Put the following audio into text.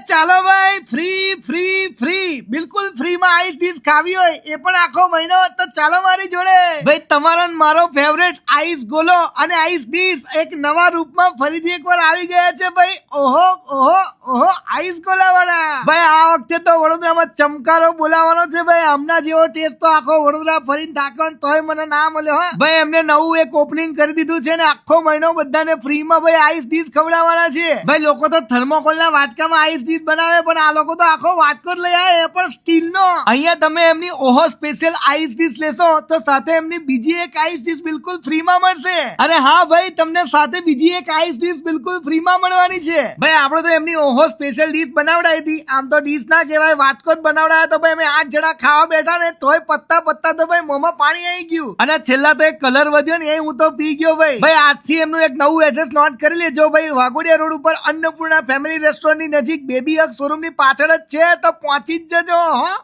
ચાલો ભાઈ, free free free, બિલકુલ ફ્રી માં આઈસ ડીશ ખાવી હોય એ પણ આખો મહિનો, તો ચાલો મારી જોડે. ભાઈ તમારો ને મારો ફેવરેટ આઈસ ગોલો અને આઈસ ડીશ એક નવા રૂપમાં ફરીથી એકવાર આવી ગયા છે ભાઈ. ઓહો ઓહો ઓહો, આઈસ ગોલા વાળા. ભાઈ આ વખતે તો વડોદરામાં ચમકારો બોલાવવાનો છે ભાઈ. આમના જેવો ટેસ્ટ તો આખો વડોદરા ફરીને તાકન તોય મને ના મળ્યો. હા ભાઈ, એમને નવું એક ઓપનિંગ કરી દીધું છે ને આખો મહિનો બધાને ફ્રીમાં ભાઈ આઈસ ડીશ ખવડાવવાના છે. ભાઈ લોકો તો થર્મોકોલ ના વાટકામાં આઈસ ડીશ બનાવે, પણ આ લોકો તો આખો વાટકો જ લઈ આવે, એ પણ સ્ટીલ નો. અહીંયા તમે એમની ઓહો સ્પેશિયલ આઈસ ડીશ લેશો તો સાથે એમની બીજી એક આઈસ ડીશ બિલકુલ ફ્રીમાં મળશે. અરે હા ભાઈ, તમને સાથે બીજી એક આઈસ ડીશ બિલકુલ ફ્રીમાં મળવાની છે. ભાઈ આપણે તો એમની ઓહો સ્પેશિયલ ડીશ બનાવડાવી હતી. આમ તો ડીશ ના કહેવાય, વાટકો જ બનાવડાયા. તો ભાઈ અમે 8 જણા ખાવા બેઠા ને તોય પત્તા તો ભાઈ મોંમાં પાણી આવી ગયું. અને છેલ્લા તો એક કલર વધ્યો ને એ હું તો પી ગયો ભાઈ. ભાઈ આજથી એમનું એક નવું એડ્રેસ નોટ કરી લેજો ભાઈ. વાઘોડિયા રોડ ઉપર અન્નપૂર્ણા ફેમિલી રેસ્ટોરન્ટ ની નજીક બેબી હગ શોરૂમ ની પાછળ જ છે, તો પહોંચી જ જજો. હા.